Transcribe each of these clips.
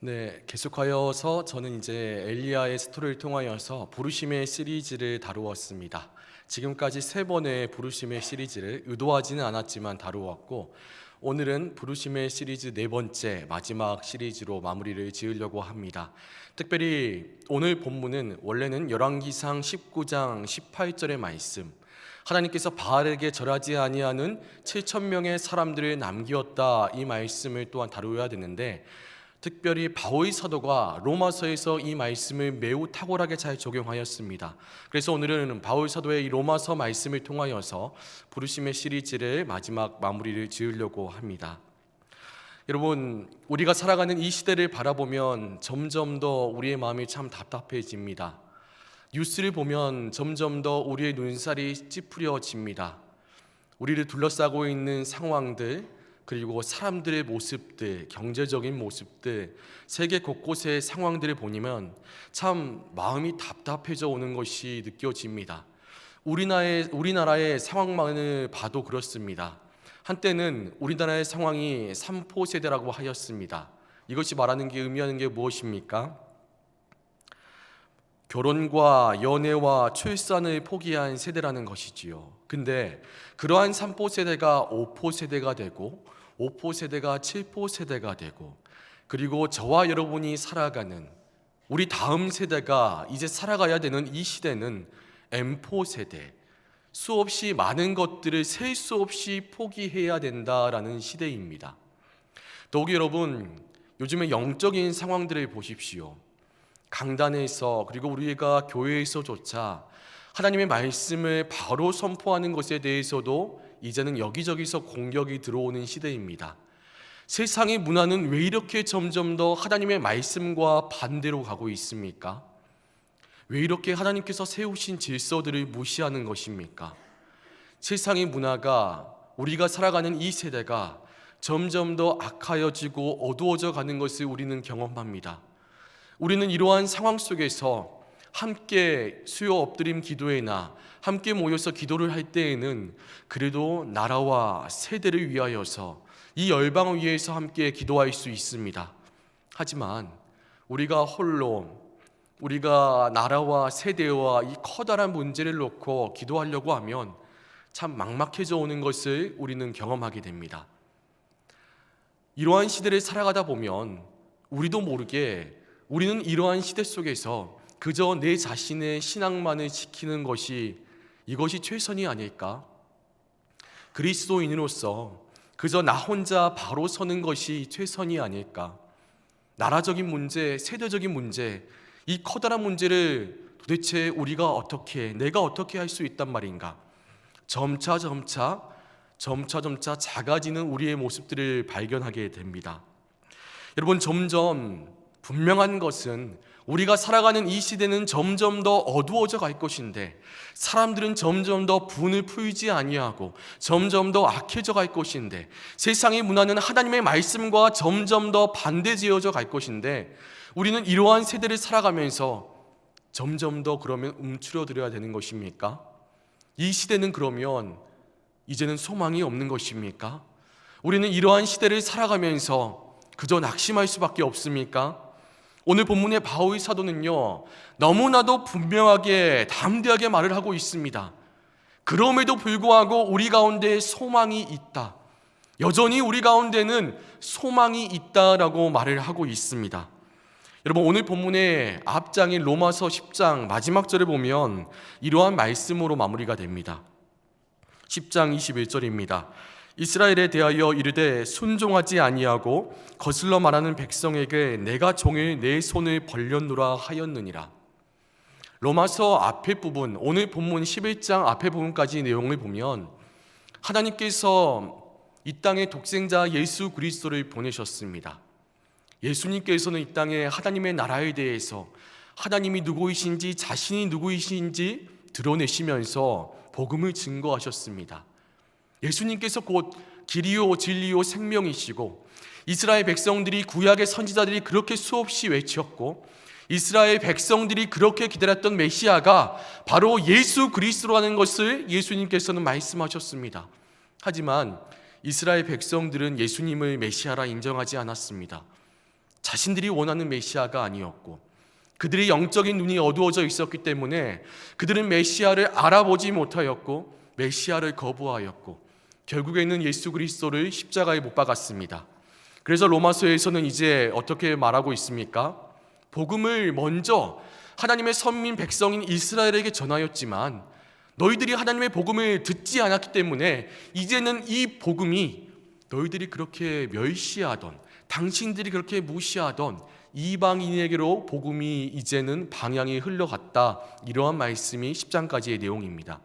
네, 계속하여서 저는 이제 엘리야의 스토리를 통하여서 부르심의 시리즈를 다루었습니다. 지금까지 3번의 부르심의 시리즈를 의도하지는 않았지만 다루었고, 오늘은 부르심의 시리즈 4번째 마지막 시리즈로 마무리를 지으려고 합니다. 특별히 오늘 본문은 원래는 열왕기상 19장 18절의 말씀, 하나님께서 바알에게 절하지 아니하는 7,000명의 사람들을 남기었다, 이 말씀을 또한 다루어야 되는데, 특별히 바울 사도가 로마서에서 이 말씀을 매우 탁월하게 잘 적용하였습니다. 그래서 오늘은 바울 사도의 이 로마서 말씀을 통하여서 부르심의 시리즈를 마지막 마무리를 지으려고 합니다. 여러분, 우리가 살아가는 이 시대를 바라보면 점점 더 우리의 마음이 참 답답해집니다. 뉴스를 보면 점점 더 우리의 눈살이 찌푸려집니다. 우리를 둘러싸고 있는 상황들, 그리고 사람들의 모습들, 경제적인 모습들, 세계 곳곳의 상황들을 보면 참 마음이 답답해져 오는 것이 느껴집니다. 우리나라의 상황만을 봐도 그렇습니다. 한때는 우리나라의 상황이 삼포 세대라고 하였습니다. 이것이 말하는 게 의미하는 게 무엇입니까? 결혼과 연애와 출산을 포기한 세대라는 것이지요. 근데 그러한 3포 세대가 5포 세대가 되고 5포 세대가 7포 세대가 되고, 그리고 저와 여러분이 살아가는 우리 다음 세대가 이제 살아가야 되는 이 시대는 M포 세대, 수없이 많은 것들을 셀 수 없이 포기해야 된다라는 시대입니다. 더욱이 여러분, 요즘의 영적인 상황들을 보십시오. 강단에서, 그리고 우리가 교회에서조차 하나님의 말씀을 바로 선포하는 것에 대해서도 이제는 여기저기서 공격이 들어오는 시대입니다. 세상의 문화는 왜 이렇게 점점 더 하나님의 말씀과 반대로 가고 있습니까? 왜 이렇게 하나님께서 세우신 질서들을 무시하는 것입니까? 세상의 문화가, 우리가 살아가는 이 세대가 점점 더 악하여지고 어두워져 가는 것을 우리는 경험합니다. 우리는 이러한 상황 속에서 함께 수요 엎드림 기도회나 함께 모여서 기도를 할 때에는 그래도 나라와 세대를 위하여서 이 열방을 위해서 함께 기도할 수 있습니다. 하지만 우리가 홀로 우리가 나라와 세대와 이 커다란 문제를 놓고 기도하려고 하면 참 막막해져 오는 것을 우리는 경험하게 됩니다. 이러한 시대를 살아가다 보면 우리도 모르게 우리는 이러한 시대 속에서 그저 내 자신의 신앙만을 지키는 것이, 이것이 최선이 아닐까? 그리스도인으로서 그저 나 혼자 바로 서는 것이 최선이 아닐까? 나라적인 문제, 세대적인 문제, 이 커다란 문제를 도대체 내가 어떻게 할 수 있단 말인가? 점차 작아지는 우리의 모습들을 발견하게 됩니다. 여러분, 점점 분명한 것은 우리가 살아가는 이 시대는 점점 더 어두워져 갈 것인데, 사람들은 점점 더 분을 풀지 아니하고 점점 더 악해져 갈 것인데, 세상의 문화는 하나님의 말씀과 점점 더 반대지어져 갈 것인데, 우리는 이러한 세대를 살아가면서 점점 더 그러면 움츠러들어야 되는 것입니까? 이 시대는 그러면 이제는 소망이 없는 것입니까? 우리는 이러한 시대를 살아가면서 그저 낙심할 수밖에 없습니까? 오늘 본문의 바울 사도는요, 너무나도 분명하게 담대하게 말을 하고 있습니다. 그럼에도 불구하고 우리 가운데 소망이 있다, 여전히 우리 가운데는 소망이 있다라고 말을 하고 있습니다. 여러분, 오늘 본문의 앞장인 로마서 10장 마지막 절을 보면 이러한 말씀으로 마무리가 됩니다. 10장 21절입니다. 이스라엘에 대하여 이르되 순종하지 아니하고 거슬러 말하는 백성에게 내가 종일 내 손을 벌렸노라 하였느니라. 로마서 앞에 부분, 오늘 본문 11장 앞에 부분까지 내용을 보면 하나님께서 이 땅에 독생자 예수 그리스도를 보내셨습니다. 예수님께서는 이 땅에 하나님의 나라에 대해서 하나님이 누구이신지, 자신이 누구이신지 드러내시면서 복음을 증거하셨습니다. 예수님께서 곧 길이요 진리요 생명이시고, 이스라엘 백성들이, 구약의 선지자들이 그렇게 수없이 외쳤고, 이스라엘 백성들이 그렇게 기다렸던 메시아가 바로 예수 그리스도라는 것을 예수님께서는 말씀하셨습니다. 하지만 이스라엘 백성들은 예수님을 메시아라 인정하지 않았습니다. 자신들이 원하는 메시아가 아니었고 그들의 영적인 눈이 어두워져 있었기 때문에 그들은 메시아를 알아보지 못하였고 메시아를 거부하였고 결국에는 예수 그리스도를 십자가에 못 박았습니다. 그래서 로마서에서는 이제 어떻게 말하고 있습니까? 복음을 먼저 하나님의 선민 백성인 이스라엘에게 전하였지만 너희들이 하나님의 복음을 듣지 않았기 때문에 이제는 이 복음이 너희들이 그렇게 멸시하던, 당신들이 그렇게 무시하던 이방인에게로 복음이 이제는 방향이 흘러갔다. 이러한 말씀이 10장까지의 내용입니다.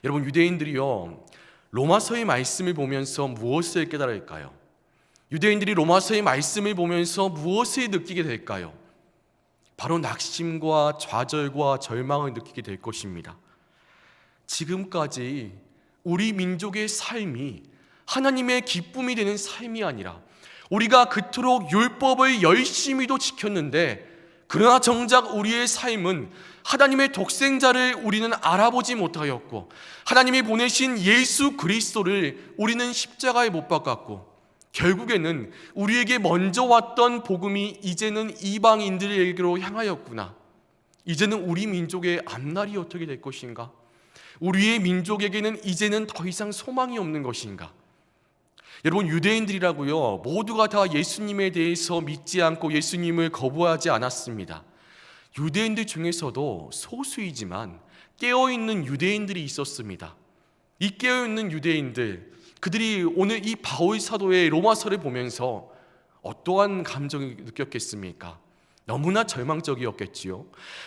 여러분, 유대인들이요, 로마서의 말씀을 보면서 무엇을 깨달을까요? 유대인들이 로마서의 말씀을 보면서 무엇을 느끼게 될까요? 바로 낙심과 좌절과 절망을 느끼게 될 것입니다. 지금까지 우리 민족의 삶이 하나님의 기쁨이 되는 삶이 아니라 우리가 그토록 율법을 열심히도 지켰는데 그러나 정작 우리의 삶은 하나님의 독생자를 우리는 알아보지 못하였고 하나님이 보내신 예수 그리스도를 우리는 십자가에 못 박았고 결국에는 우리에게 먼저 왔던 복음이 이제는 이방인들에게로 향하였구나. 이제는 우리 민족의 앞날이 어떻게 될 것인가? 우리의 민족에게는 이제는 더 이상 소망이 없는 것인가? 여러분, 유대인들이라고요, 모두가 다 예수님에 대해서 믿지 않고 예수님을 거부하지 않았습니다. 유대인들 중에서도 소수이지만 깨어있는 유대인들이 있었습니다. 이 깨어있는 유대인들, 그들이 오늘 이 바울 사도의 로마서를 보면서 어떠한 감정을 느꼈겠습니까? 너무나 절망적이었겠지요.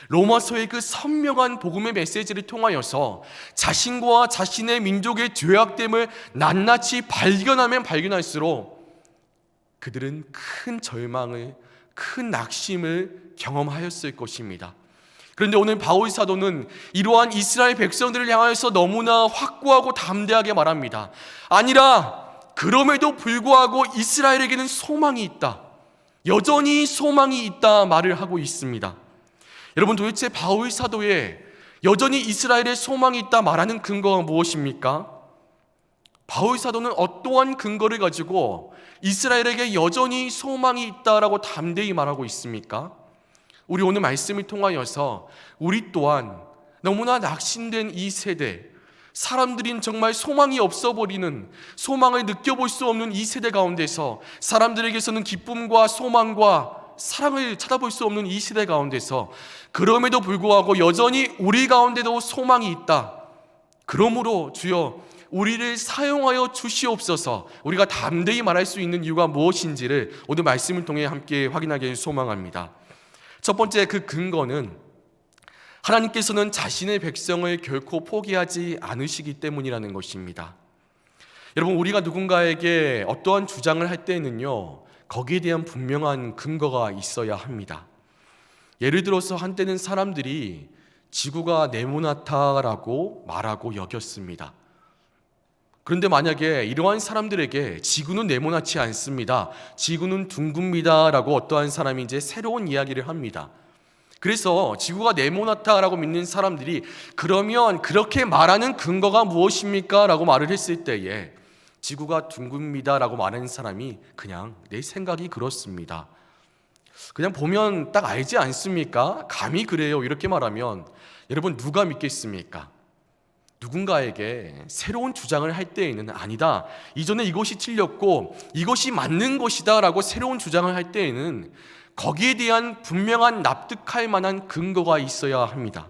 로마서의 그 선명한 복음의 메시지를 통하여서 자신과 자신의 민족의 죄악됨을 낱낱이 발견하면 발견할수록 그들은 큰 절망을, 큰 낙심을 경험하였을 것입니다. 그런데 오늘 바울 사도는 이러한 이스라엘 백성들을 향하여서 너무나 확고하고 담대하게 말합니다. 아니라 그럼에도 불구하고 이스라엘에게는 소망이 있다. 여전히 소망이 있다 말을 하고 있습니다. 여러분, 도대체 바울 사도의 여전히 이스라엘에 소망이 있다 말하는 근거가 무엇입니까? 바울 사도는 어떠한 근거를 가지고 이스라엘에게 여전히 소망이 있다라고 담대히 말하고 있습니까? 우리 오늘 말씀을 통하여서 우리 또한 너무나 낙심된 이 세대, 사람들인 정말 소망이 없어버리는, 소망을 느껴볼 수 없는 이 세대 가운데서, 사람들에게서는 기쁨과 소망과 사랑을 찾아볼 수 없는 이 시대 가운데서 그럼에도 불구하고 여전히 우리 가운데도 소망이 있다. 그러므로 주여 우리를 사용하여 주시옵소서. 우리가 담대히 말할 수 있는 이유가 무엇인지를 오늘 말씀을 통해 함께 확인하길 소망합니다. 첫 번째 그 근거는 하나님께서는 자신의 백성을 결코 포기하지 않으시기 때문이라는 것입니다. 여러분, 우리가 누군가에게 어떠한 주장을 할 때는요, 거기에 대한 분명한 근거가 있어야 합니다. 예를 들어서 한때는 사람들이 지구가 네모나다라고 말하고 여겼습니다. 그런데 만약에 이러한 사람들에게 지구는 네모나지 않습니다, 지구는 둥굽니다 라고 어떠한 사람이 이제 새로운 이야기를 합니다. 그래서 지구가 네모나다라고 믿는 사람들이 그러면 그렇게 말하는 근거가 무엇입니까? 라고 말을 했을 때에 지구가 둥굽니다 라고 말하는 사람이 그냥 내 생각이 그렇습니다, 그냥 보면 딱 알지 않습니까? 감히 그래요 이렇게 말하면 여러분 누가 믿겠습니까? 누군가에게 새로운 주장을 할 때에는 아니다, 이전에 이것이 틀렸고 이것이 맞는 것이다 라고 새로운 주장을 할 때에는 거기에 대한 분명한 납득할 만한 근거가 있어야 합니다.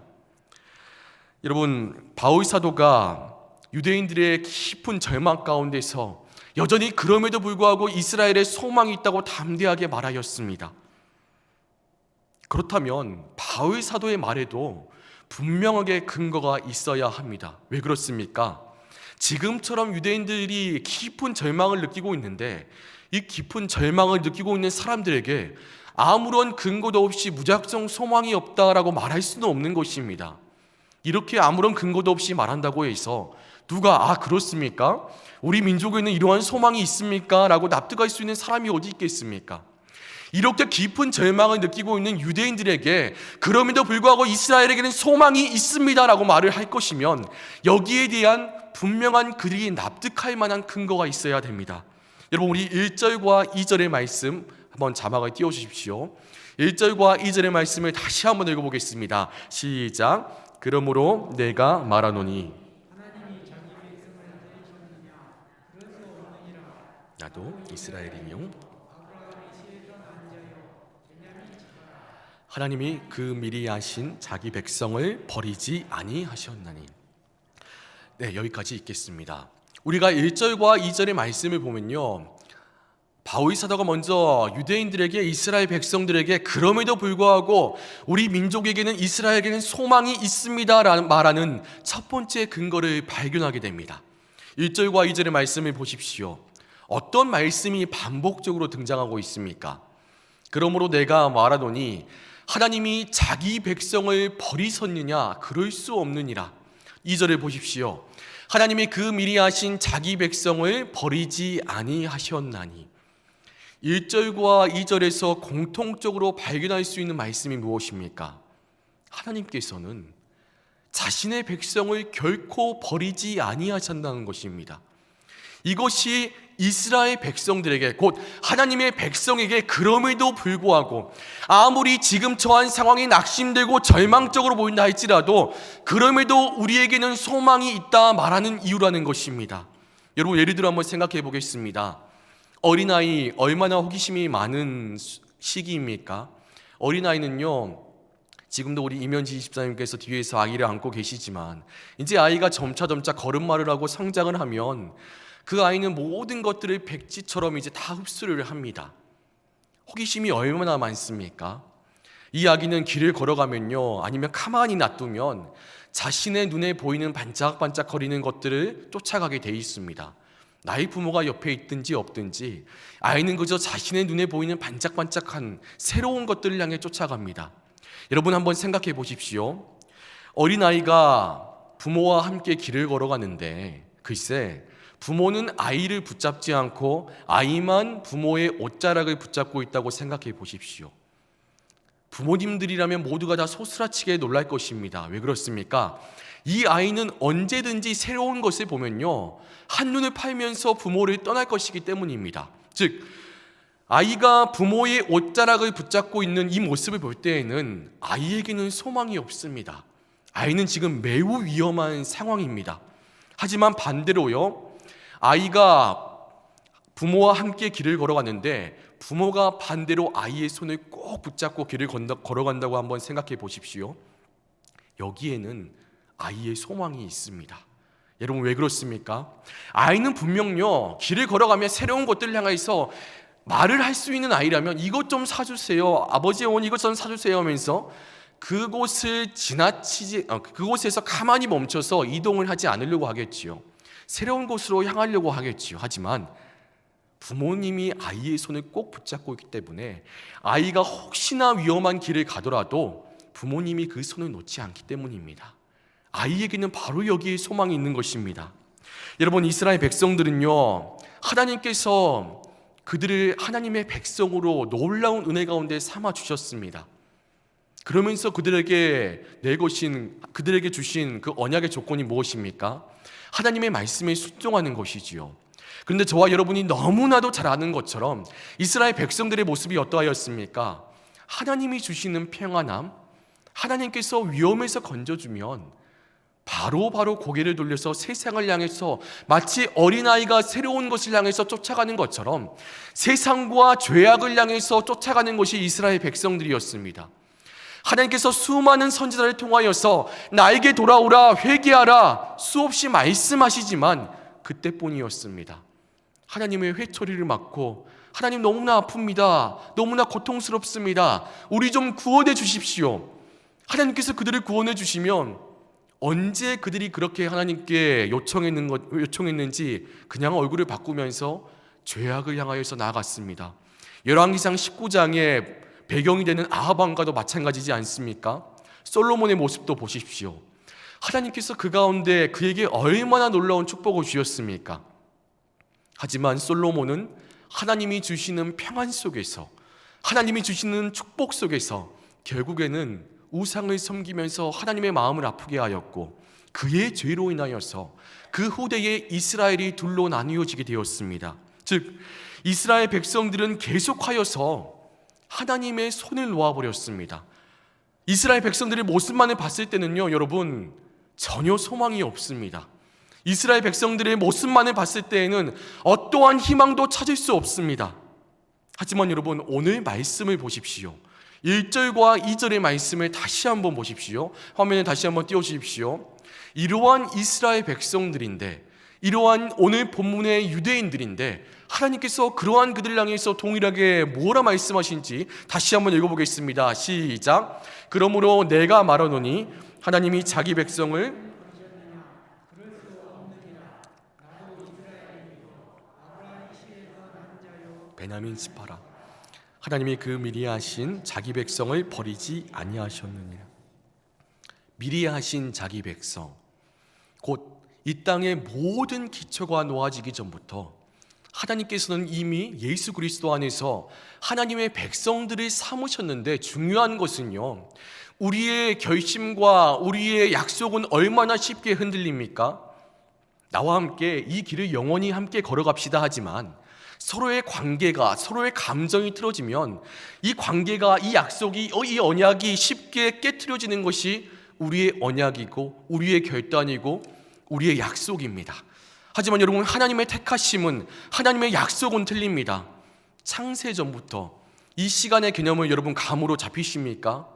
여러분, 바울 사도가 유대인들의 깊은 절망 가운데서 여전히 그럼에도 불구하고 이스라엘에 소망이 있다고 담대하게 말하였습니다. 그렇다면 바울 사도의 말에도 분명하게 근거가 있어야 합니다. 왜 그렇습니까? 지금처럼 유대인들이 깊은 절망을 느끼고 있는데 이 깊은 절망을 느끼고 있는 사람들에게 아무런 근거도 없이 무작정 소망이 없다라고 말할 수는 없는 것입니다. 이렇게 아무런 근거도 없이 말한다고 해서 누가 그렇습니까? 우리 민족에는 이러한 소망이 있습니까? 라고 납득할 수 있는 사람이 어디 있겠습니까? 이렇게 깊은 절망을 느끼고 있는 유대인들에게 그럼에도 불구하고 이스라엘에게는 소망이 있습니다 라고 말을 할 것이면 여기에 대한 분명한 그들이 납득할 만한 근거가 있어야 됩니다. 여러분, 우리 1절과 2절의 말씀 한번 자막을 띄워주십시오. 1절과 2절의 말씀을 다시 한번 읽어보겠습니다. 시작. 그러므로 내가 말하노니 나도 이스라엘이며 하나님이 그 미리 하신 자기 백성을 버리지 아니하셨나니. 네, 여기까지 읽겠습니다. 우리가 1절과 2절의 말씀을 보면요, 바울 사도가 먼저 유대인들에게, 이스라엘 백성들에게 그럼에도 불구하고 우리 민족에게는, 이스라엘에게는 소망이 있습니다 라는 말하는 첫 번째 근거를 발견하게 됩니다. 1절과 2절의 말씀을 보십시오. 어떤 말씀이 반복적으로 등장하고 있습니까? 그러므로 내가 말하노니 하나님이 자기 백성을 버리셨느냐? 그럴 수 없느니라. 2절을 보십시오. 하나님이 그 미리 하신 자기 백성을 버리지 아니하셨나니. 1절과 2절에서 공통적으로 발견할 수 있는 말씀이 무엇입니까? 하나님께서는 자신의 백성을 결코 버리지 아니하신다는 것입니다. 이것이 이스라엘 백성들에게, 곧 하나님의 백성에게 그럼에도 불구하고 아무리 지금 처한 상황이 낙심되고 절망적으로 보인다 할지라도 그럼에도 우리에게는 소망이 있다 말하는 이유라는 것입니다. 여러분, 예를 들어 한번 생각해 보겠습니다. 어린아이 얼마나 호기심이 많은 시기입니까? 어린아이는요, 지금도 우리 이면지 집사님께서 뒤에서 아이를 안고 계시지만 이제 아이가 점차 걸음마를 하고 성장을 하면 그 아이는 모든 것들을 백지처럼 이제 다 흡수를 합니다. 호기심이 얼마나 많습니까? 이 아기는 길을 걸어가면요, 아니면 가만히 놔두면 자신의 눈에 보이는 반짝반짝거리는 것들을 쫓아가게 돼 있습니다. 나의 부모가 옆에 있든지 없든지 아이는 그저 자신의 눈에 보이는 반짝반짝한 새로운 것들을 향해 쫓아갑니다. 여러분, 한번 생각해 보십시오. 어린아이가 부모와 함께 길을 걸어가는데 글쎄, 부모는 아이를 붙잡지 않고 아이만 부모의 옷자락을 붙잡고 있다고 생각해 보십시오. 부모님들이라면 모두가 다 소스라치게 놀랄 것입니다. 왜 그렇습니까? 이 아이는 언제든지 새로운 것을 보면요, 한눈을 팔면서 부모를 떠날 것이기 때문입니다. 즉, 아이가 부모의 옷자락을 붙잡고 있는 이 모습을 볼 때에는 아이에게는 소망이 없습니다. 아이는 지금 매우 위험한 상황입니다. 하지만 반대로요, 아이가 부모와 함께 길을 걸어가는데 부모가 반대로 아이의 손을 꼭 붙잡고 길을 걸어간다고 한번 생각해 보십시오. 여기에는 아이의 소망이 있습니다. 여러분, 왜 그렇습니까? 아이는 분명요, 길을 걸어가며 새로운 것들을 향해서 말을 할 수 있는 아이라면 이것 좀 사주세요, 아버지 어머니 이것 좀 사주세요 하면서 그곳에서 가만히 멈춰서 이동을 하지 않으려고 하겠지요. 새로운 곳으로 향하려고 하겠지요. 하지만 부모님이 아이의 손을 꼭 붙잡고 있기 때문에 아이가 혹시나 위험한 길을 가더라도 부모님이 그 손을 놓지 않기 때문입니다. 아이에게는 바로 여기에 소망이 있는 것입니다. 여러분, 이스라엘 백성들은요, 하나님께서 그들을 하나님의 백성으로 놀라운 은혜 가운데 삼아 주셨습니다. 그러면서 그들에게 주신 그 언약의 조건이 무엇입니까? 하나님의 말씀에 순종하는 것이지요. 그런데 저와 여러분이 너무나도 잘 아는 것처럼 이스라엘 백성들의 모습이 어떠하였습니까? 하나님이 주시는 평안함, 하나님께서 위험에서 건져주면 바로 고개를 돌려서 세상을 향해서 마치 어린아이가 새로운 것을 향해서 쫓아가는 것처럼 세상과 죄악을 향해서 쫓아가는 것이 이스라엘 백성들이었습니다. 하나님께서 수많은 선지자를 통하여서 나에게 돌아오라, 회개하라 수없이 말씀하시지만 그때뿐이었습니다. 하나님의 회초리를 맞고 하나님 너무나 아픕니다, 너무나 고통스럽습니다, 우리 좀 구원해 주십시오. 하나님께서 그들을 구원해 주시면 언제 그들이 그렇게 하나님께 요청했는지 그냥 얼굴을 바꾸면서 죄악을 향하여서 나아갔습니다. 열왕기상 19장에 배경이 되는 아합 왕과도 마찬가지지 않습니까? 솔로몬의 모습도 보십시오. 하나님께서 그 가운데 그에게 얼마나 놀라운 축복을 주셨습니까? 하지만 솔로몬은 하나님이 주시는 평안 속에서, 하나님이 주시는 축복 속에서 결국에는 우상을 섬기면서 하나님의 마음을 아프게 하였고 그의 죄로 인하여서 그 후대에 이스라엘이 둘로 나뉘어지게 되었습니다. 즉 이스라엘 백성들은 계속하여서 하나님의 손을 놓아버렸습니다. 이스라엘 백성들의 모습만을 봤을 때는요, 여러분, 전혀 소망이 없습니다. 이스라엘 백성들의 모습만을 봤을 때에는 어떠한 희망도 찾을 수 없습니다. 하지만 여러분, 오늘 말씀을 보십시오. 1절과 2절의 말씀을 다시 한번 보십시오. 화면에 다시 한번 띄워주십시오. 이러한 이스라엘 백성들인데, 이러한 오늘 본문의 유대인들인데 하나님께서 그러한 그들을 향해서 동일하게 뭐라 말씀하신지 다시 한번 읽어보겠습니다. 시작. 그러므로 내가 말하노니 하나님이 자기 백성을 베냐민 지파라. 하나님이 그 미리 하신 자기 백성을 버리지 아니하셨느니라. 미리 하신 자기 백성, 곧 이 땅의 모든 기초가 놓아지기 전부터 하나님께서는 이미 예수 그리스도 안에서 하나님의 백성들을 삼으셨는데, 중요한 것은요, 우리의 결심과 우리의 약속은 얼마나 쉽게 흔들립니까? 나와 함께 이 길을 영원히 함께 걸어갑시다 하지만 서로의 관계가, 서로의 감정이 틀어지면 이 관계가, 이 약속이, 이 언약이 쉽게 깨트려지는 것이 우리의 언약이고 우리의 결단이고 우리의 약속입니다. 하지만 여러분, 하나님의 택하심은, 하나님의 약속은 틀립니다. 창세전부터 이 시간의 개념을 여러분 감으로 잡히십니까?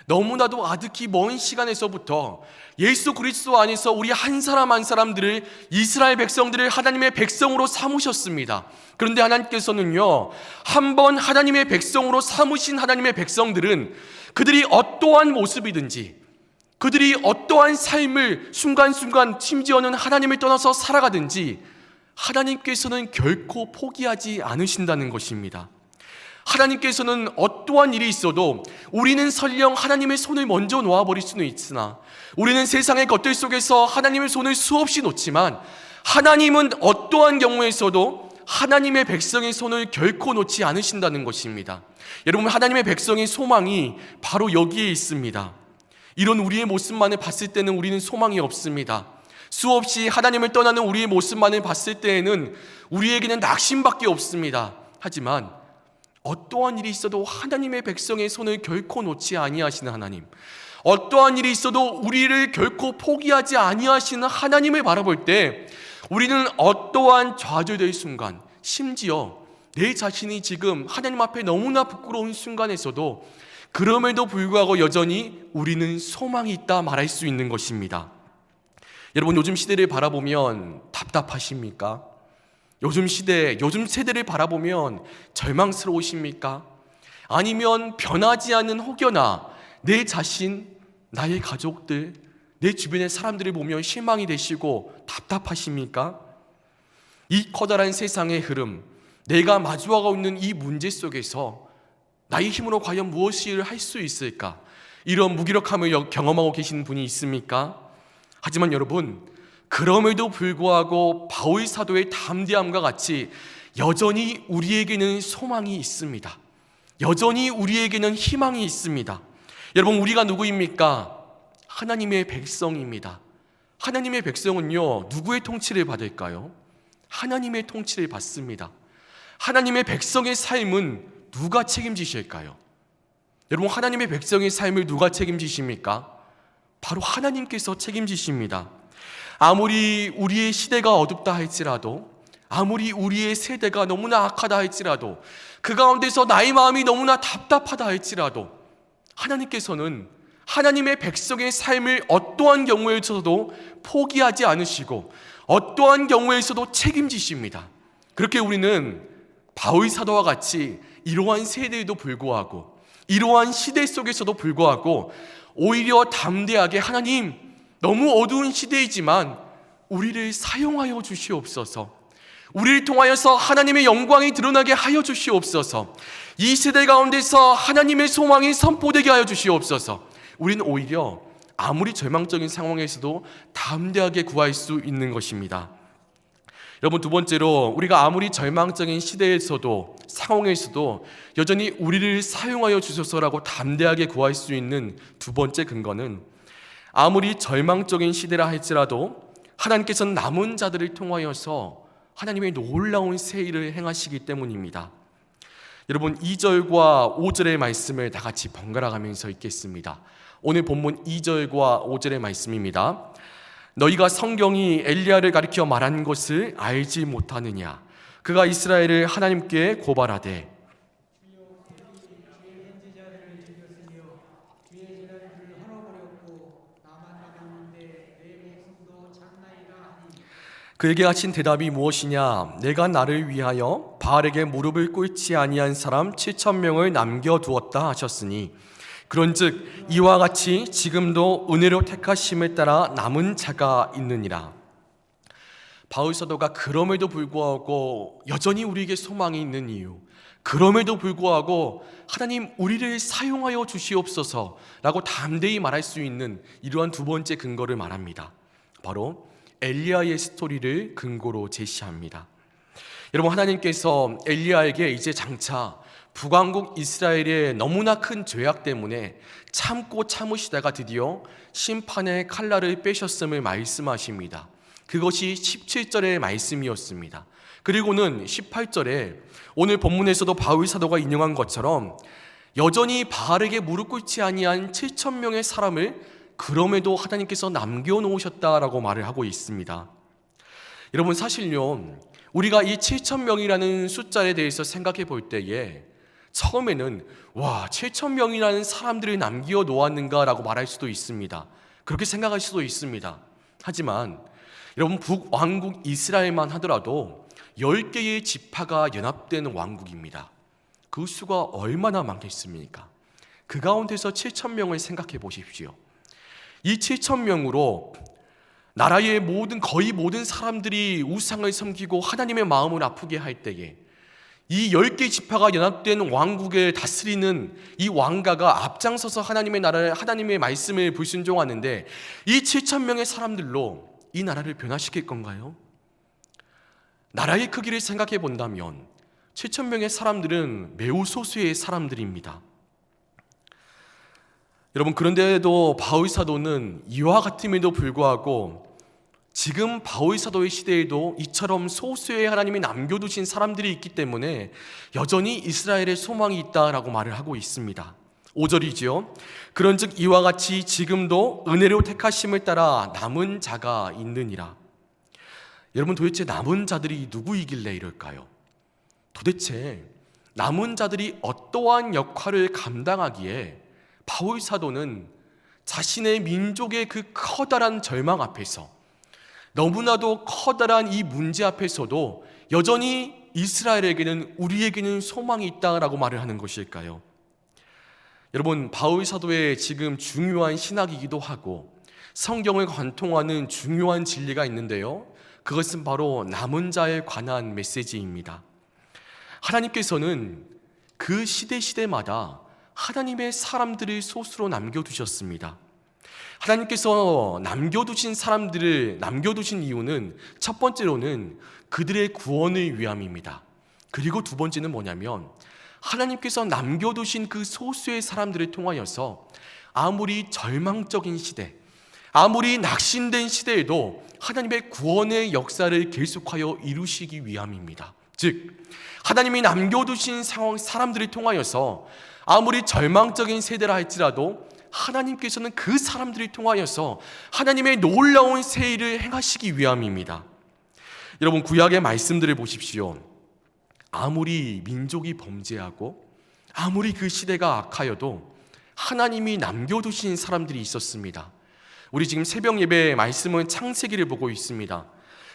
너무나도 아득히 먼 시간에서부터 예수 그리스도 안에서 우리 한 사람 한 사람들을, 이스라엘 백성들을 하나님의 백성으로 삼으셨습니다. 그런데 하나님께서는요, 한번 하나님의 백성으로 삼으신 하나님의 백성들은 그들이 어떠한 모습이든지, 그들이 어떠한 삶을 순간순간, 심지어는 하나님을 떠나서 살아가든지 하나님께서는 결코 포기하지 않으신다는 것입니다. 하나님께서는 어떠한 일이 있어도 우리는 설령 하나님의 손을 먼저 놓아버릴 수는 있으나, 우리는 세상의 것들 속에서 하나님의 손을 수없이 놓지만 하나님은 어떠한 경우에서도 하나님의 백성의 손을 결코 놓지 않으신다는 것입니다. 여러분, 하나님의 백성의 소망이 바로 여기에 있습니다. 이런 우리의 모습만을 봤을 때는 우리는 소망이 없습니다. 수없이 하나님을 떠나는 우리의 모습만을 봤을 때에는 우리에게는 낙심밖에 없습니다. 하지만 어떠한 일이 있어도 하나님의 백성의 손을 결코 놓지 아니하시는 하나님, 어떠한 일이 있어도 우리를 결코 포기하지 아니하시는 하나님을 바라볼 때 우리는 어떠한 좌절될 순간, 심지어 내 자신이 지금 하나님 앞에 너무나 부끄러운 순간에서도 그럼에도 불구하고 여전히 우리는 소망이 있다 말할 수 있는 것입니다. 여러분, 요즘 시대를 바라보면 답답하십니까? 요즘 시대, 요즘 세대를 바라보면 절망스러우십니까? 아니면 변하지 않는 혹여나 내 자신, 나의 가족들, 내 주변의 사람들을 보면 실망이 되시고 답답하십니까? 이 커다란 세상의 흐름, 내가 마주하고 있는 이 문제 속에서 나의 힘으로 과연 무엇을 할 수 있을까? 이런 무기력함을 경험하고 계신 분이 있습니까? 하지만 여러분, 그럼에도 불구하고 바울 사도의 담대함과 같이 여전히 우리에게는 소망이 있습니다. 여전히 우리에게는 희망이 있습니다. 여러분, 우리가 누구입니까? 하나님의 백성입니다. 하나님의 백성은요, 누구의 통치를 받을까요? 하나님의 통치를 받습니다. 하나님의 백성의 삶은 누가 책임지실까요? 여러분, 하나님의 백성의 삶을 누가 책임지십니까? 바로 하나님께서 책임지십니다. 아무리 우리의 시대가 어둡다 할지라도, 아무리 우리의 세대가 너무나 악하다 할지라도, 그 가운데서 나의 마음이 너무나 답답하다 할지라도 하나님께서는 하나님의 백성의 삶을 어떠한 경우에서도 포기하지 않으시고 어떠한 경우에서도 책임지십니다. 그렇게 우리는 바울 사도와 같이 이러한 세대에도 불구하고, 이러한 시대 속에서도 불구하고 오히려 담대하게, 하나님, 너무 어두운 시대이지만 우리를 사용하여 주시옵소서, 우리를 통하여서 하나님의 영광이 드러나게 하여 주시옵소서, 이 세대 가운데서 하나님의 소망이 선포되게 하여 주시옵소서. 우리는 오히려 아무리 절망적인 상황에서도 담대하게 구할 수 있는 것입니다. 여러분, 두 번째로, 우리가 아무리 절망적인 시대에서도, 상황에서도 여전히 우리를 사용하여 주소서라고 담대하게 구할 수 있는 두 번째 근거는, 아무리 절망적인 시대라 할지라도 하나님께서는 남은 자들을 통하여서 하나님의 놀라운 새 일을 행하시기 때문입니다. 여러분 2절과 5절의 말씀을 다 같이 번갈아 가면서 읽겠습니다. 오늘 본문 2절과 5절의 말씀입니다. 너희가 성경이 엘리야를 가리켜 말한 것을 알지 못하느냐? 그가 이스라엘을 하나님께 고발하되 그에게 하신 대답이 무엇이냐? 내가 나를 위하여 바알에게 무릎을 꿇지 아니한 사람 7,000명을 남겨두었다 하셨으니 그런즉 이와 같이 지금도 은혜로 택하심에 따라 남은 자가 있느니라. 바울 사도가 그럼에도 불구하고 여전히 우리에게 소망이 있는 이유, 그럼에도 불구하고 하나님 우리를 사용하여 주시옵소서라고 담대히 말할 수 있는 이러한 두 번째 근거를 말합니다. 바로 엘리야의 스토리를 근거로 제시합니다. 여러분 하나님께서 엘리야에게 이제 장차 북왕국 이스라엘의 너무나 큰 죄악 때문에 참고 참으시다가 드디어 심판의 칼날을 빼셨음을 말씀하십니다. 그것이 17절의 말씀이었습니다. 그리고는 18절에 오늘 본문에서도 바울 사도가 인용한 것처럼 여전히 바알에게 무릎 꿇지 아니한 7,000명의 사람을 그럼에도 하나님께서 남겨놓으셨다라고 말을 하고 있습니다. 여러분 사실요, 우리가 이 7,000명이라는 숫자에 대해서 생각해 볼 때에 처음에는 7,000명이라는 사람들을 남겨 놓았는가라고 말할 수도 있습니다. 그렇게 생각할 수도 있습니다. 하지만 여러분 북왕국 이스라엘만 하더라도 10개의 지파가 연합된 왕국입니다. 그 수가 얼마나 많겠습니까? 그 가운데서 7,000명을 생각해 보십시오. 이 7,000명으로 나라의 거의 모든 사람들이 우상을 섬기고 하나님의 마음을 아프게 할 때에 이 10개 지파가 연합된 왕국을 다스리는 이 왕가가 앞장서서 하나님의 나라를, 하나님의 말씀을 불순종하는데 이 7,000명의 사람들로 이 나라를 변화시킬 건가요? 나라의 크기를 생각해 본다면 7,000명의 사람들은 매우 소수의 사람들입니다. 여러분 그런데도 바울 사도는 이와 같음에도 불구하고 지금 바울 사도의 시대에도 이처럼 소수의 하나님이 남겨두신 사람들이 있기 때문에 여전히 이스라엘의 소망이 있다라고 말을 하고 있습니다. 5절이지요. 그런즉 이와 같이 지금도 은혜로 택하심을 따라 남은 자가 있느니라. 여러분 도대체 남은 자들이 누구이길래 이럴까요? 도대체 남은 자들이 어떠한 역할을 감당하기에 바울 사도는 자신의 민족의 그 커다란 절망 앞에서 너무나도 커다란 이 문제 앞에서도 여전히 이스라엘에게는 우리에게는 소망이 있다라고 말을 하는 것일까요? 여러분 바울 사도의 지금 중요한 신학이기도 하고 성경을 관통하는 중요한 진리가 있는데요, 그것은 바로 남은 자에 관한 메시지입니다. 하나님께서는 그 시대마다 하나님의 사람들을 소수로 남겨두셨습니다. 하나님께서 남겨두신 사람들을 남겨두신 이유는 첫 번째로는 그들의 구원을 위함입니다. 그리고 두 번째는 뭐냐면 하나님께서 남겨두신 그 소수의 사람들을 통하여서 아무리 절망적인 시대, 아무리 낙심된 시대에도 하나님의 구원의 역사를 계속하여 이루시기 위함입니다. 즉 하나님이 남겨두신 사람들을 통하여서 아무리 절망적인 세대라 할지라도 하나님께서는 그 사람들을 통하여서 하나님의 놀라운 새 일을 행하시기 위함입니다. 여러분 구약의 말씀들을 보십시오. 아무리 민족이 범죄하고 아무리 그 시대가 악하여도 하나님이 남겨두신 사람들이 있었습니다. 우리 지금 새벽 예배 말씀은 창세기를 보고 있습니다.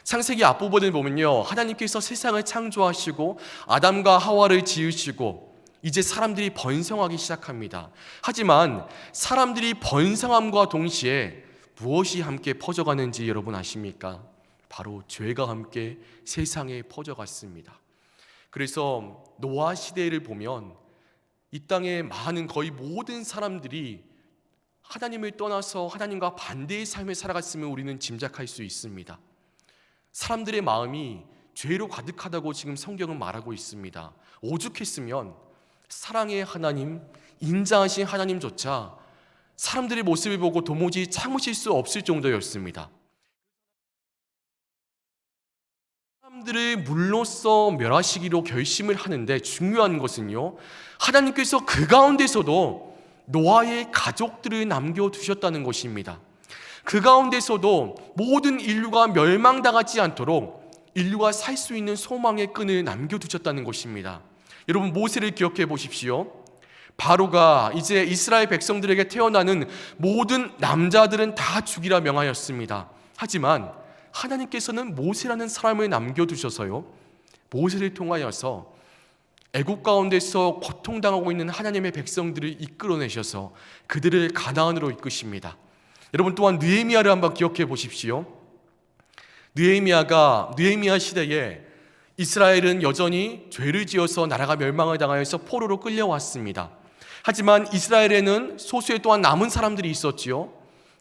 창세기 앞부분을 보면요, 하나님께서 세상을 창조하시고 아담과 하와를 지으시고 이제 사람들이 번성하기 시작합니다. 하지만 사람들이 번성함과 동시에 무엇이 함께 퍼져가는지 여러분 아십니까? 바로 죄가 함께 세상에 퍼져갔습니다. 그래서 노아 시대를 보면 이 땅에 많은 거의 모든 사람들이 하나님을 떠나서 하나님과 반대의 삶을 살아갔음을 우리는 짐작할 수 있습니다. 사람들의 마음이 죄로 가득하다고 지금 성경은 말하고 있습니다. 오죽했으면 사랑의 하나님, 인자하신 하나님조차 사람들의 모습을 보고 도무지 참으실 수 없을 정도였습니다. 사람들을 물로써 멸하시기로 결심을 하는데 중요한 것은요, 하나님께서 그 가운데서도 노아의 가족들을 남겨두셨다는 것입니다. 그 가운데서도 모든 인류가 멸망당하지 않도록 인류가 살 수 있는 소망의 끈을 남겨두셨다는 것입니다. 여러분, 모세를 기억해 보십시오. 바로가 이제 이스라엘 백성들에게 태어나는 모든 남자들은 다 죽이라 명하였습니다. 하지만 하나님께서는 모세라는 사람을 남겨두셔서요, 모세를 통하여서 애국 가운데서 고통당하고 있는 하나님의 백성들을 이끌어내셔서 그들을 가나안으로 이끄십니다. 여러분, 또한 느헤미야를 한번 기억해 보십시오. 느헤미야 시대에 이스라엘은 여전히 죄를 지어서 나라가 멸망을 당하여서 포로로 끌려왔습니다. 하지만 이스라엘에는 소수의 또한 남은 사람들이 있었지요.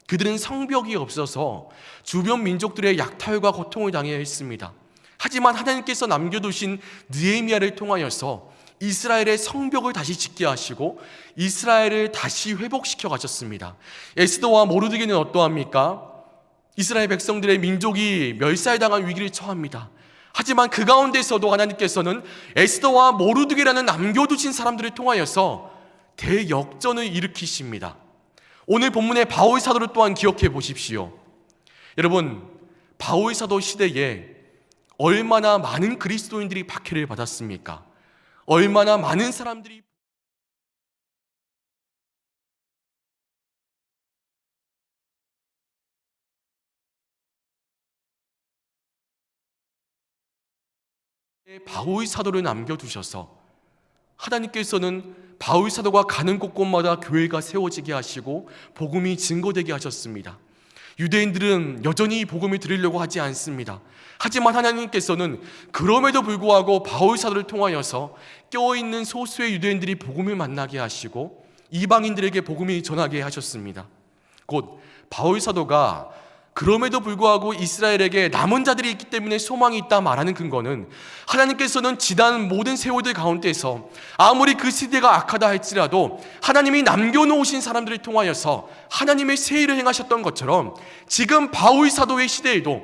그들은 성벽이 없어서 주변 민족들의 약탈과 고통을 당해야 했습니다. 하지만 하나님께서 남겨두신 느헤미야를 통하여서 이스라엘의 성벽을 다시 짓게 하시고 이스라엘을 다시 회복시켜 가셨습니다. 에스더와 모르드게는 어떠합니까? 이스라엘 백성들의 민족이 멸살당한 위기를 처합니다. 하지만 그 가운데서도 하나님께서는 에스더와 모르드게라는 남겨두신 사람들을 통하여서 대역전을 일으키십니다. 오늘 본문의 바울 사도를 또한 기억해 보십시오. 여러분, 바울 사도 시대에 얼마나 많은 그리스도인들이 박해를 받았습니까? 얼마나 많은 사람들이 바울 사도를 남겨두셔서 하나님께서는 바울 사도가 가는 곳곳마다 교회가 세워지게 하시고 복음이 증거되게 하셨습니다. 유대인들은 여전히 복음을 들으려고 하지 않습니다. 하지만 하나님께서는 그럼에도 불구하고 바울 사도를 통하여서 껴있는 소수의 유대인들이 복음을 만나게 하시고 이방인들에게 복음을 전하게 하셨습니다. 곧 바울 사도가 그럼에도 불구하고 이스라엘에게 남은 자들이 있기 때문에 소망이 있다 말하는 근거는 하나님께서는 지난 모든 세월들 가운데서 아무리 그 시대가 악하다 할지라도 하나님이 남겨놓으신 사람들을 통하여서 하나님의 새 일을 행하셨던 것처럼 지금 바울 사도의 시대에도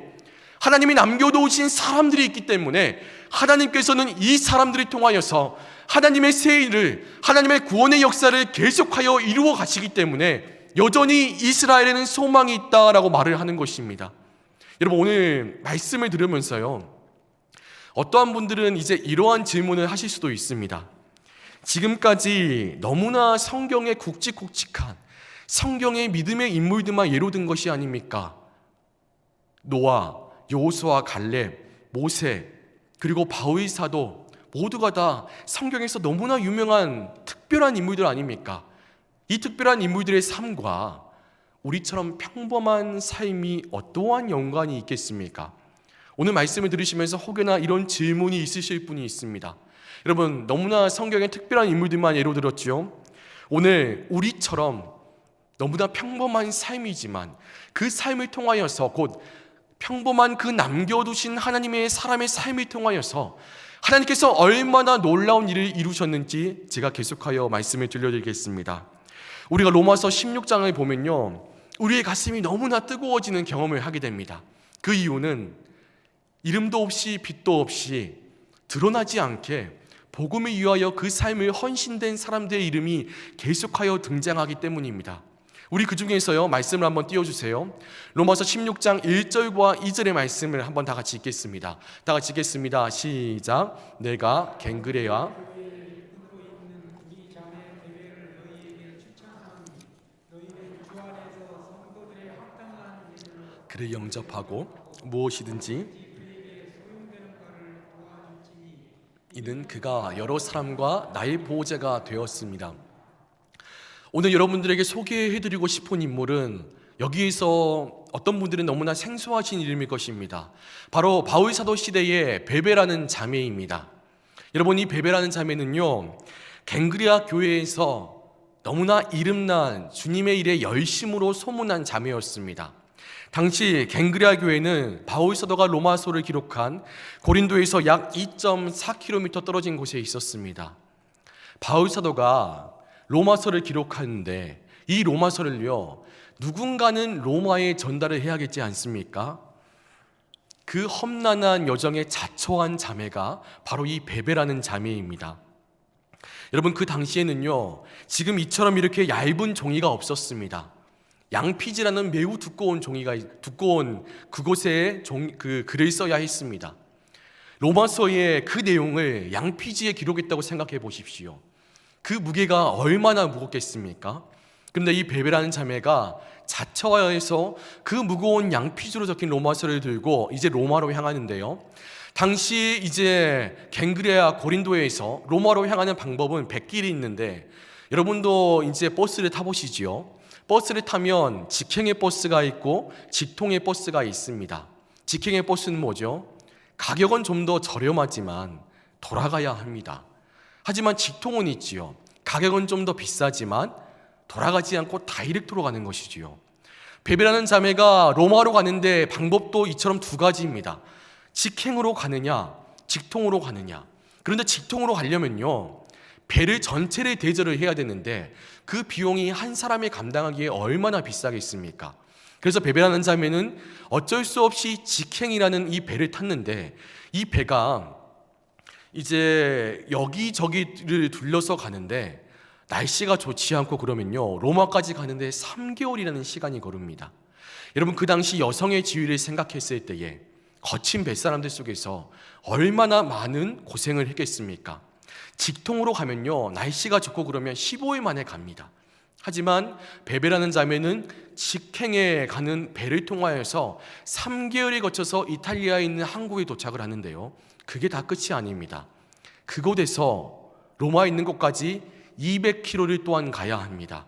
하나님이 남겨놓으신 사람들이 있기 때문에 하나님께서는 이 사람들을 통하여서 하나님의 새 일을, 하나님의 구원의 역사를 계속하여 이루어 가시기 때문에 여전히 이스라엘에는 소망이 있다라고 말을 하는 것입니다. 여러분, 오늘 말씀을 들으면서요, 어떠한 분들은 이제 이러한 질문을 하실 수도 있습니다. 지금까지 너무나 성경에 굵직굵직한 성경의 믿음의 인물들만 예로 든 것이 아닙니까? 노아, 여호수아, 갈렙, 모세, 그리고 바울 사도 모두가 다 성경에서 너무나 유명한 특별한 인물들 아닙니까? 이 특별한 인물들의 삶과 우리처럼 평범한 삶이 어떠한 연관이 있겠습니까? 오늘 말씀을 들으시면서 혹여나 이런 질문이 있으실 분이 있습니다. 여러분, 너무나 성경의 특별한 인물들만 예로 들었죠. 오늘 우리처럼 너무나 평범한 삶이지만 그 삶을 통하여서 곧 평범한 그 남겨두신 하나님의 사람의 삶을 통하여서 하나님께서 얼마나 놀라운 일을 이루셨는지 제가 계속하여 말씀을 들려드리겠습니다. 우리가 로마서 16장을 보면요, 우리의 가슴이 너무나 뜨거워지는 경험을 하게 됩니다. 그 이유는 이름도 없이 빛도 없이 드러나지 않게 복음을 위하여 그 삶을 헌신된 사람들의 이름이 계속하여 등장하기 때문입니다. 우리 그 중에서요, 말씀을 한번 띄워주세요. 로마서 16장 1절과 2절의 말씀을 한번 다 같이 읽겠습니다. 다 같이 읽겠습니다. 시작. 내가 갱그레와 그를 영접하고 무엇이든지 이는 그가 여러 사람과 나의 보호자가 되었습니다. 오늘 여러분들에게 소개해드리고 싶은 인물은 여기에서 어떤 분들은 너무나 생소하신 이름일 것입니다. 바로 바울 사도 시대의 베베라는 자매입니다. 여러분, 이 베베라는 자매는요, 갱그레아 교회에서 너무나 이름난 주님의 일에 열심으로 소문난 자매였습니다. 당시 갱그레아 교회는 바울 사도가 로마서를 기록한 고린도에서 약 2.4km 떨어진 곳에 있었습니다. 바울 사도가 로마서를 기록하는데 이 로마서를요, 누군가는 로마에 전달을 해야겠지 않습니까? 그 험난한 여정에 자초한 자매가 바로 이 베베라는 자매입니다. 여러분, 그 당시에는요, 지금 이처럼 이렇게 얇은 종이가 없었습니다. 양피지라는 매우 두꺼운 그곳에 글을 써야 했습니다. 로마서의 그 내용을 양피지에 기록했다고 생각해 보십시오. 그 무게가 얼마나 무겁겠습니까? 그런데 이 베베라는 자매가 자처하여서 그 무거운 양피지로 적힌 로마서를 들고 이제 로마로 향하는데요. 당시 이제 갱그레아 고린도에서 로마로 향하는 방법은 100길이 있는데, 여러분도 이제 버스를 타보시지요. 버스를 타면 직행의 버스가 있고 직통의 버스가 있습니다. 직행의 버스는 뭐죠? 가격은 좀 더 저렴하지만 돌아가야 합니다. 하지만 직통은 있지요. 가격은 좀 더 비싸지만 돌아가지 않고 다이렉트로 가는 것이지요. 베베라는 자매가 로마로 가는데 방법도 이처럼 두 가지입니다. 직행으로 가느냐, 직통으로 가느냐. 그런데 직통으로 가려면요, 배를 전체를 대절을 해야 되는데 그 비용이 한 사람이 감당하기에 얼마나 비싸겠습니까? 그래서 베베라는 자매는 어쩔 수 없이 직행이라는 이 배를 탔는데, 이 배가 이제 여기저기를 둘러서 가는데 날씨가 좋지 않고 그러면요, 로마까지 가는데 3개월이라는 시간이 걸립니다. 여러분, 그 당시 여성의 지위를 생각했을 때에 거친 뱃사람들 속에서 얼마나 많은 고생을 했겠습니까? 직통으로 가면요, 날씨가 좋고 그러면 15일 만에 갑니다. 하지만 베베라는 자매는 직행에 가는 배를 통하여서 3개월에 거쳐서 이탈리아에 있는 항구에 도착을 하는데요, 그게 다 끝이 아닙니다. 그곳에서 로마에 있는 곳까지 200km를 또한 가야 합니다.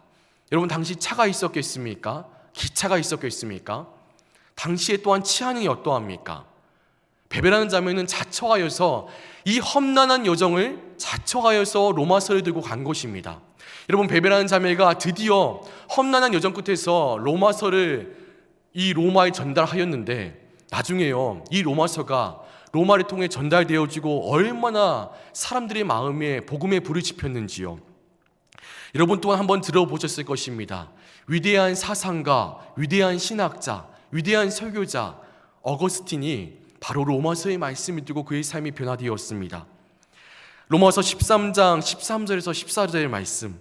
여러분, 당시 차가 있었겠습니까? 기차가 있었겠습니까? 당시에 또한 치안이 어떠합니까? 베베라는 자매는 자처하여서 이 험난한 여정을 자처하여서 로마서를 들고 간 것입니다. 여러분, 베베라는 자매가 드디어 험난한 여정 끝에서 로마서를 이 로마에 전달하였는데, 나중에요, 이 로마서가 로마를 통해 전달되어지고 얼마나 사람들의 마음에 복음의 불이 지폈는지요. 여러분 또한 한번 들어보셨을 것입니다. 위대한 사상가, 위대한 신학자, 위대한 설교자 어거스틴이 바로 로마서의 말씀을 두고 그의 삶이 변화되었습니다. 로마서 13장 13절에서 14절의 말씀,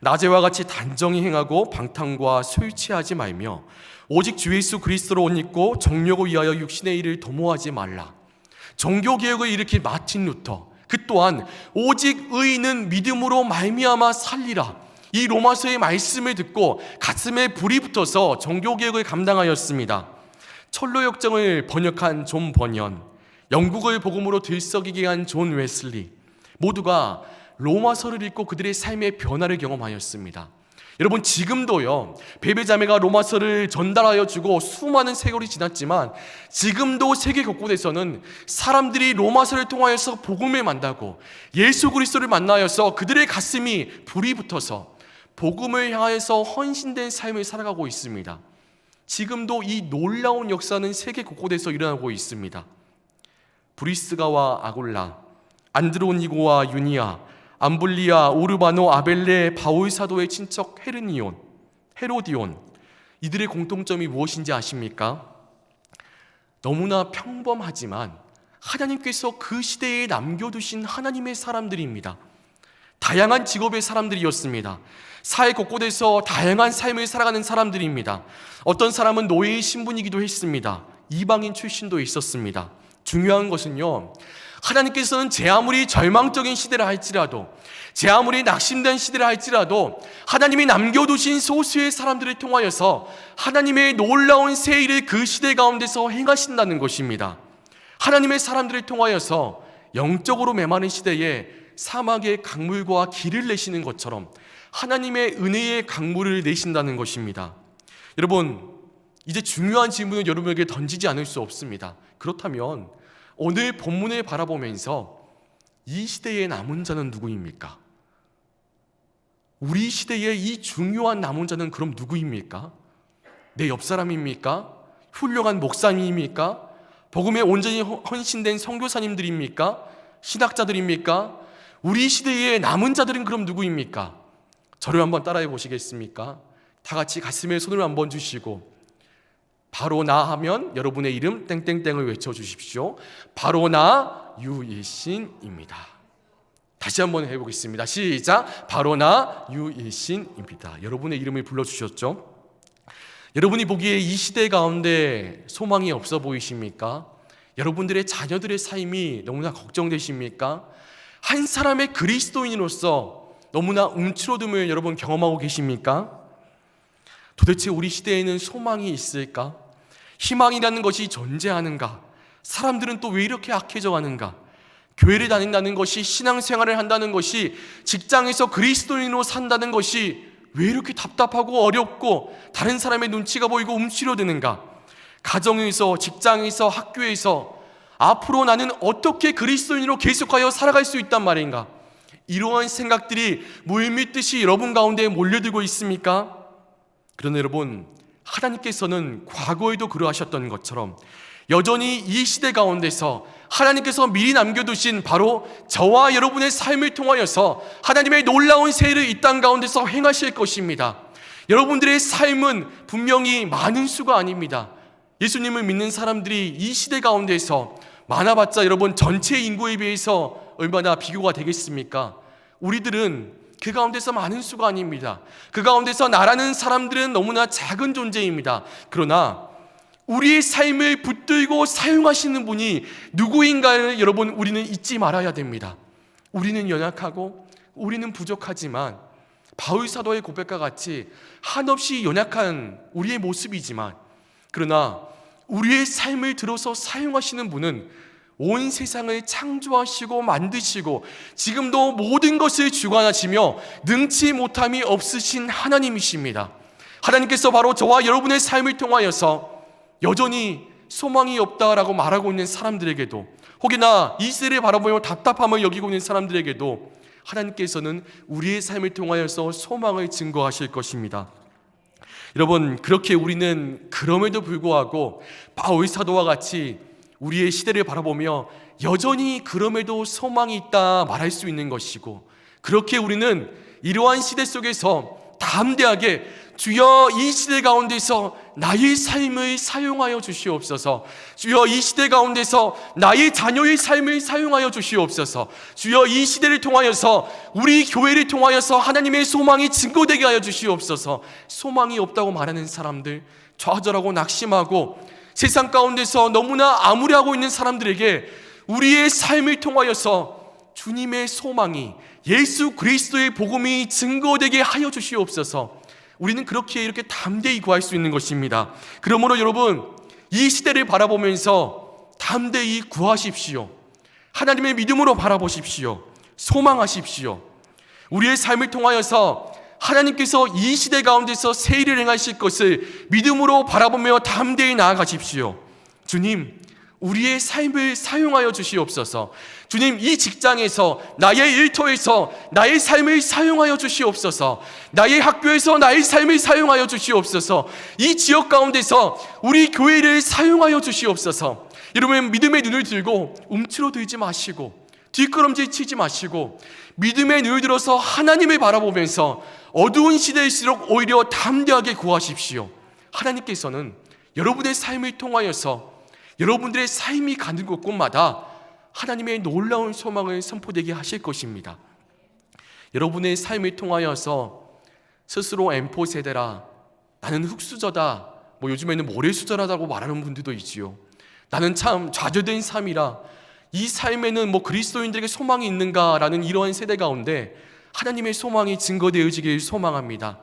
낮에와 같이 단정히 행하고 방탕과 술 취하지 말며 오직 주 예수 그리스도로 옷 입고 정욕을 위하여 육신의 일을 도모하지 말라. 종교개혁을 일으킨 마틴 루터, 그 또한 오직 의인은 믿음으로 말미암아 살리라, 이 로마서의 말씀을 듣고 가슴에 불이 붙어서 종교개혁을 감당하였습니다. 철로역정을 번역한 존 버년, 영국을 복음으로 들썩이게 한 존 웨슬리, 모두가 로마서를 읽고 그들의 삶의 변화를 경험하였습니다. 여러분, 지금도요, 베베자매가 로마서를 전달하여 주고 수많은 세월이 지났지만 지금도 세계 곳곳에서는 사람들이 로마서를 통하여서 복음을 만나고 예수 그리스도를 만나여서 그들의 가슴이 불이 붙어서 복음을 향하여서 헌신된 삶을 살아가고 있습니다. 지금도 이 놀라운 역사는 세계 곳곳에서 일어나고 있습니다. 브리스가와 아골라, 안드로니고와 유니아, 암블리아, 오르바노, 아벨레, 바울 사도의 친척 헤로디온, 이들의 공통점이 무엇인지 아십니까? 너무나 평범하지만 하나님께서 그 시대에 남겨두신 하나님의 사람들입니다. 다양한 직업의 사람들이었습니다. 사회 곳곳에서 다양한 삶을 살아가는 사람들입니다. 어떤 사람은 노예의 신분이기도 했습니다. 이방인 출신도 있었습니다. 중요한 것은요, 하나님께서는 제 아무리 절망적인 시대라 할지라도, 제 아무리 낙심된 시대라 할지라도 하나님이 남겨두신 소수의 사람들을 통하여서 하나님의 놀라운 새 일을 그 시대 가운데서 행하신다는 것입니다. 하나님의 사람들을 통하여서 영적으로 메마른 시대에 사막의 강물과 길을 내시는 것처럼 하나님의 은혜의 강물을 내신다는 것입니다. 여러분, 이제 중요한 질문을 여러분에게 던지지 않을 수 없습니다. 그렇다면 오늘 본문을 바라보면서 이 시대의 남은 자는 누구입니까? 우리 시대의 이 중요한 남은 자는 그럼 누구입니까? 내 옆사람입니까? 훌륭한 목사님입니까? 복음에 온전히 헌신된 선교사님들입니까? 신학자들입니까? 우리 시대의 남은 자들은 그럼 누구입니까? 저를 한번 따라해 보시겠습니까? 다 같이 가슴에 손을 한번 주시고 바로 나 하면 여러분의 이름 땡땡땡을 외쳐주십시오. 바로 나 유일신입니다. 다시 한번 해보겠습니다. 시작. 바로 나 유일신입니다. 여러분의 이름을 불러주셨죠? 여러분이 보기에 이 시대 가운데 소망이 없어 보이십니까? 여러분들의 자녀들의 삶이 너무나 걱정되십니까? 한 사람의 그리스도인으로서 너무나 움츠러듦을 여러분 경험하고 계십니까? 도대체 우리 시대에는 소망이 있을까? 희망이라는 것이 존재하는가? 사람들은 또 왜 이렇게 악해져 가는가? 교회를 다닌다는 것이, 신앙생활을 한다는 것이, 직장에서 그리스도인으로 산다는 것이 왜 이렇게 답답하고 어렵고 다른 사람의 눈치가 보이고 움츠러드는가? 가정에서, 직장에서, 학교에서 앞으로 나는 어떻게 그리스도인으로 계속하여 살아갈 수 있단 말인가? 이러한 생각들이 물밀듯이 여러분 가운데 몰려들고 있습니까? 그러나 여러분, 하나님께서는 과거에도 그러하셨던 것처럼 여전히 이 시대 가운데서 하나님께서 미리 남겨두신 바로 저와 여러분의 삶을 통하여서 하나님의 놀라운 세일을 이 땅 가운데서 행하실 것입니다. 여러분들의 삶은 분명히 많은 수가 아닙니다. 예수님을 믿는 사람들이 이 시대 가운데서 많아봤자 여러분 전체 인구에 비해서 얼마나 비교가 되겠습니까? 우리들은 그 가운데서 많은 수가 아닙니다. 그 가운데서 나라는 사람들은 너무나 작은 존재입니다. 그러나 우리의 삶을 붙들고 사용하시는 분이 누구인가를 여러분 우리는 잊지 말아야 됩니다. 우리는 연약하고 우리는 부족하지만 바울 사도의 고백과 같이 한없이 연약한 우리의 모습이지만, 그러나 우리의 삶을 들어서 사용하시는 분은 온 세상을 창조하시고 만드시고 지금도 모든 것을 주관하시며 능치 못함이 없으신 하나님이십니다. 하나님께서 바로 저와 여러분의 삶을 통하여서 여전히 소망이 없다라고 말하고 있는 사람들에게도, 혹이나 이 시대를 바라보며 답답함을 여기고 있는 사람들에게도 하나님께서는 우리의 삶을 통하여서 소망을 증거하실 것입니다. 여러분, 그렇게 우리는 그럼에도 불구하고 바울 사도와 같이 우리의 시대를 바라보며 여전히 그럼에도 소망이 있다 말할 수 있는 것이고, 그렇게 우리는 이러한 시대 속에서 담대하게 주여 이 시대 가운데서 나의 삶을 사용하여 주시옵소서, 주여 이 시대 가운데서 나의 자녀의 삶을 사용하여 주시옵소서, 주여 이 시대를 통하여서 우리 교회를 통하여서 하나님의 소망이 증거되게 하여 주시옵소서. 소망이 없다고 말하는 사람들, 좌절하고 낙심하고 세상 가운데서 너무나 암울해하고 있는 사람들에게 우리의 삶을 통하여서 주님의 소망이, 예수 그리스도의 복음이 증거되게 하여 주시옵소서. 우리는 그렇게 이렇게 담대히 구할 수 있는 것입니다. 그러므로 여러분, 이 시대를 바라보면서 담대히 구하십시오. 하나님의 믿음으로 바라보십시오. 소망하십시오. 우리의 삶을 통하여서 하나님께서 이 시대 가운데서 세일을 행하실 것을 믿음으로 바라보며 담대히 나아가십시오. 주님, 우리의 삶을 사용하여 주시옵소서. 주님, 이 직장에서, 나의 일터에서 나의 삶을 사용하여 주시옵소서. 나의 학교에서 나의 삶을 사용하여 주시옵소서. 이 지역 가운데서 우리 교회를 사용하여 주시옵소서. 여러분, 믿음의 눈을 들고 움츠러들지 마시고 뒷걸음질 치지 마시고 믿음의 눈을 들어서 하나님을 바라보면서 어두운 시대일수록 오히려 담대하게 구하십시오. 하나님께서는 여러분의 삶을 통하여서 여러분들의 삶이 가는 곳곳마다 하나님의 놀라운 소망을 선포되게 하실 것입니다. 여러분의 삶을 통하여서 스스로 M4 세대라, 나는 흙수저다, 요즘에는 모래수저라고 말하는 분들도 있지요. 나는 참 좌절된 삶이라, 이 삶에는 그리스도인들에게 소망이 있는가라는 이러한 세대 가운데 하나님의 소망이 증거되어지길 소망합니다.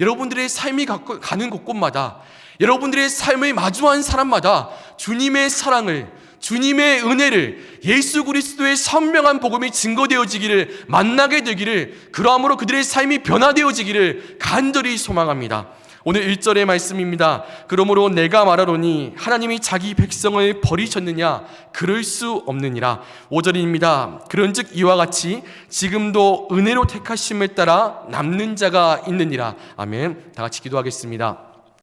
여러분들의 삶이 가는 곳곳마다, 여러분들의 삶을 마주한 사람마다 주님의 사랑을, 주님의 은혜를, 예수 그리스도의 선명한 복음이 증거되어지기를, 만나게 되기를, 그러함으로 그들의 삶이 변화되어지기를 간절히 소망합니다. 오늘 1절의 말씀입니다. 그러므로 내가 말하노니 하나님이 자기 백성을 버리셨느냐? 그럴 수 없느니라. 5절입니다. 그런즉 이와 같이 지금도 은혜로 택하심을 따라 남는 자가 있느니라. 아멘. 다 같이 기도하겠습니다.